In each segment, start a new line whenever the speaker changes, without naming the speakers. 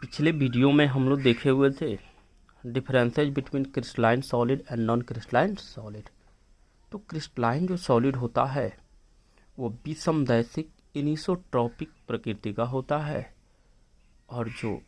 पिछले वीडियो में हम लोग देखे हुए थे differences between crystalline solid and non crystalline solid. तो क्रिस्टलाइन जो सॉलिड होता है वो विषमदैशिक एनिसोट्रॉपिक प्रकृति का होता है, और जो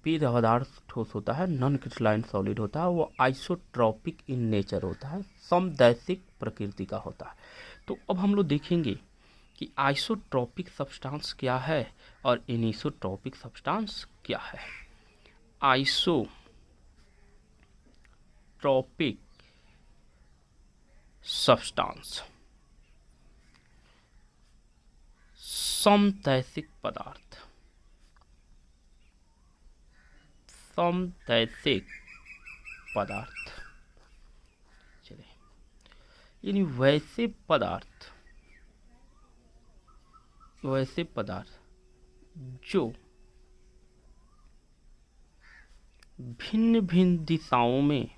पदार्थ ठोस होता है नॉन क्रिस्टलाइन सॉलिड होता है वो आइसोट्रॉपिक इन नेचर होता है, समदैशिक प्रकृति का होता है। तो अब हम लोग देखेंगे कि आइसोट्रॉपिक सब्सटेंस क्या है और एनिसोट्रॉपिक सब्सटेंस क्या है। आइसोट्रॉपिक सब्सटेंस समदैशिक पदार्थ, समदैशिक पदार्थ चलिए, यानी वैसे पदार्थ जो भिन्न भिन्न दिशाओं में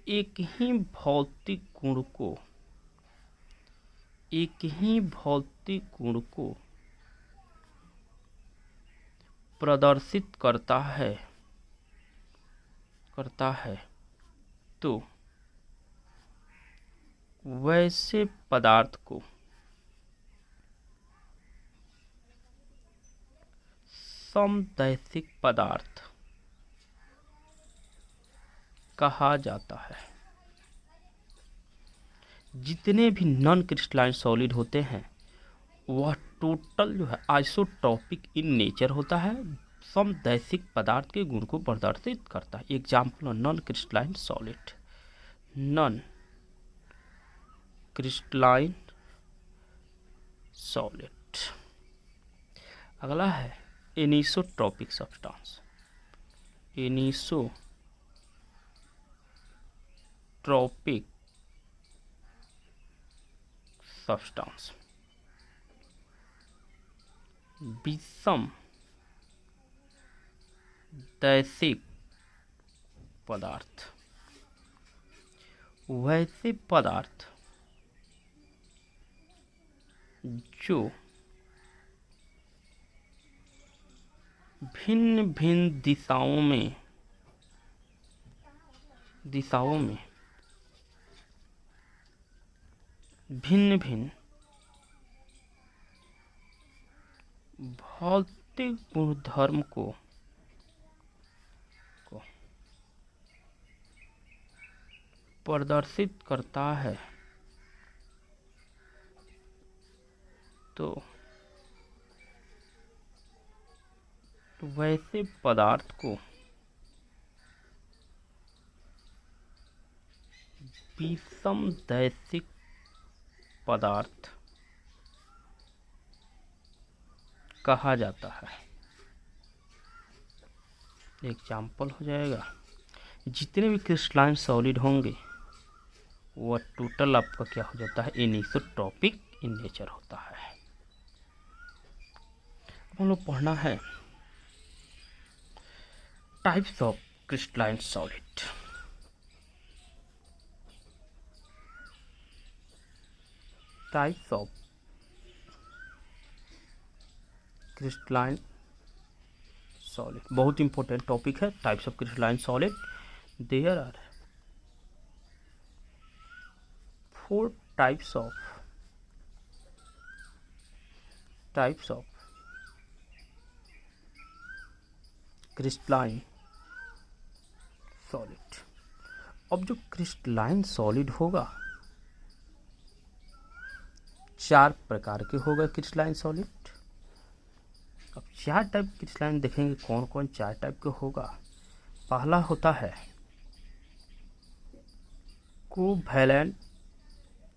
एक ही भौतिक गुण को प्रदर्शित करता है तो वैसे पदार्थ को समदैशिक पदार्थ कहा जाता है। जितने भी नॉन क्रिस्टलाइन सॉलिड होते हैं वह टोटल जो है आइसोट्रॉपिक इन नेचर होता है, समदैशिक पदार्थ के गुण को प्रदर्शित करता है। Example non crystalline solid, non crystalline solid. अगला है एनिसोट्रॉपिक सब्सटेंस, एनिसोट्रॉपिक सब्सटेंस विषमदैशिक पदार्थ, वैसे पदार्थ जो भिन्न भिन्न दिशाओं में भिन्न भिन्न भौतिक गुणधर्म को प्रदर्शित करता है तो वैसे पदार्थ को विषमदैशिक पदार्थ कहा जाता है। एग्जाम्पल हो जाएगा, जितने भी क्रिस्टलाइन सॉलिड होंगे वह टोटल आपका क्या हो जाता है, एनिसोट्रॉपिक इन नेचर होता है। अब हम लोग पढ़ना है types of crystalline solid. Types of crystalline solid बहुत इंपॉर्टेंट टॉपिक है। Types of crystalline solid, there are 4 types of crystalline solid. अब जो क्रिस्टलाइन सॉलिड होगा 4 प्रकार के होगा क्रिस्टलाइन सॉलिड। अब 4 टाइप क्रिस्टलाइन देखेंगे कौन कौन 4 टाइप के होगा। पहला होता है कोवैलेंट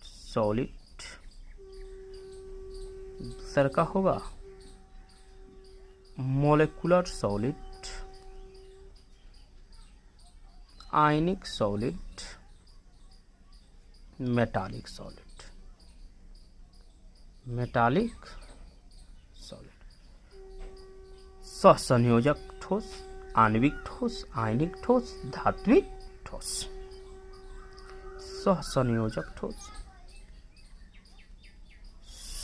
सॉलिड, दूसरा का होगा मॉलिक्यूलर सॉलिड, आयनिक सॉलिड, मेटालिक सॉलिड। सहसंयोजक ठोस, आणविक ठोस, आयनिक ठोस, धात्विक ठोस। सहसंयोजक ठोस,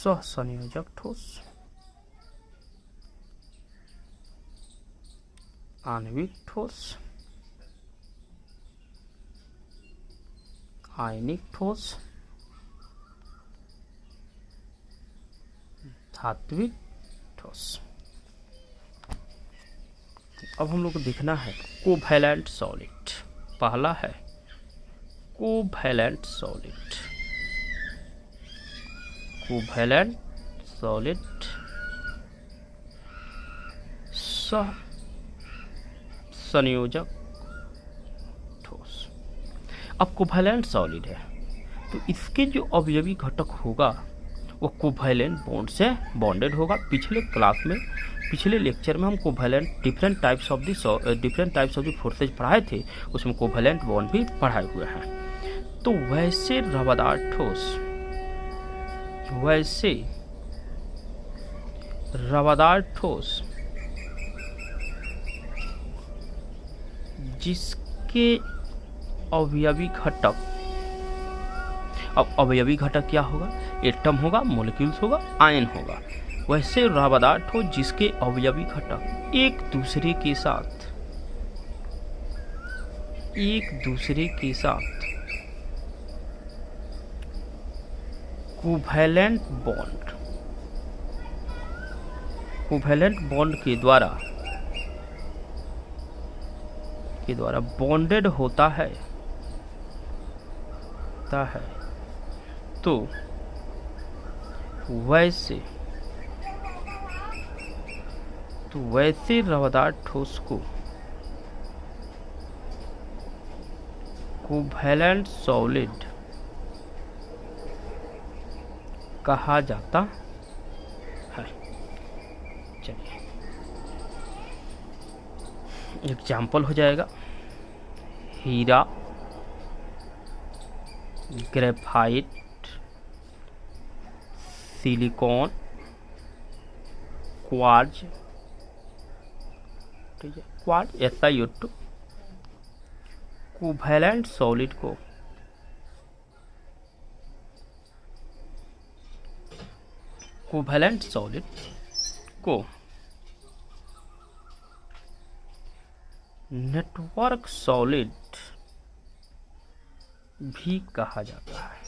सहसंयोजक ठोस, आणविक ठोस, आयनिक ठोस, धात्विक ठोस। अब हम लोग को देखना है कोवैलेंट सॉलिड। पहला है कोवैलेंट सॉलिड। कोवैलेंट सॉलिड सहसंयोजक ठोस। अब कोवैलेंट सॉलिड है तो इसके जो अवयवी घटक होगा वो कोवैलेंट बॉन्ड से बॉन्डेड होगा। पिछले लेक्चर में हम covalent different types of the forces पढ़ाए थे, उसमें कोवैलेंट बॉन्ड भी पढ़ाए हुए हैं। तो वैसे रवादार ठोस जिसके अवयवी घटक, अब अवयवी घटक क्या होगा? एटम होगा, मॉलिक्यूल्स होगा, आयन होगा। वैसे रवादार ठोस जिसके अवयवी घटक एक दूसरे कोवैलेंट बॉन्ड के द्वारा बॉन्डेड होता है तो वैसे रवादार ठोस को कोवैलेंट सॉलिड कहा जाता है। चलिए एग्जाम्पल हो जाएगा हीरा, ग्रेफाइट, सिलिकॉन, क्वार्ज, ठीक है, क्वार्ज SiO2। कोवैलेंट सॉलिड को नेटवर्क सॉलिड भी कहा जाता है।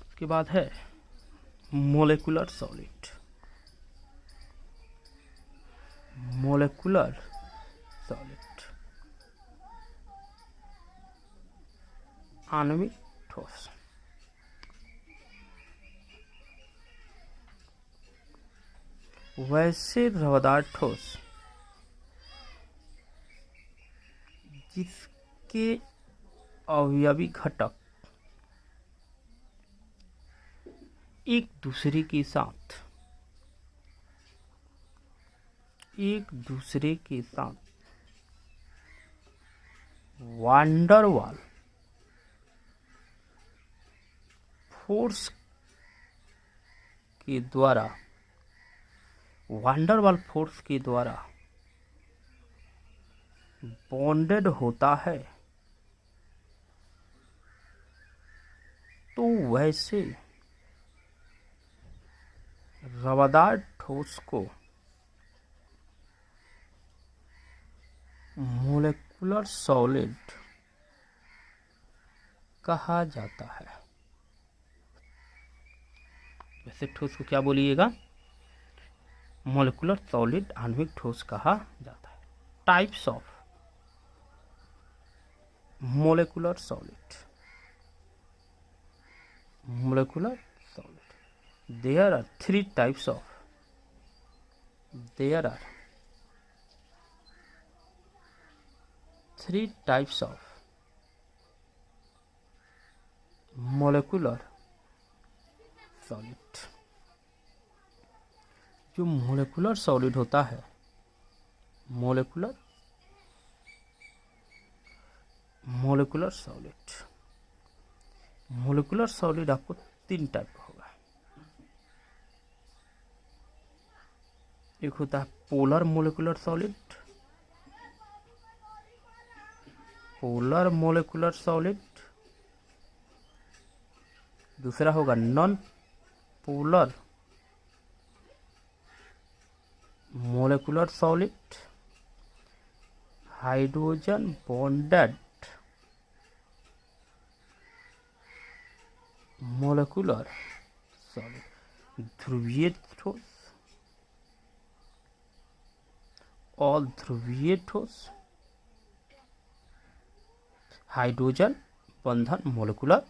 उसके बाद है मोलेकुलर सॉलिड। आणविक ठोस। वैसे रवादार ठोस जिसके अवयवी घटक एक दूसरे के साथ वांडरवाल फोर्स के द्वारा बॉन्डेड होता है तो वैसे रवादार ठोस को मोलेकुलर सॉलिड कहा जाता है। वैसे ठोस को क्या बोलिएगा? मोलेकुलर सॉलिड, आणविक ठोस कहा जाता है। Types of molecular solid. There are three types of molecular solid। जो मोलेकुलर सॉलिड होता है, मोलेकुलर सॉलिड आपको तीन टाइप का होगा। एक होता है polar molecular solid, polar molecular solid, दूसरा होगा non polar molecular solid, hydrogen bonded molecular solid, ध्रुवीय ठोस, और ध्रुवीय ठोस, हाइड्रोजन बंधन मोलिकुलर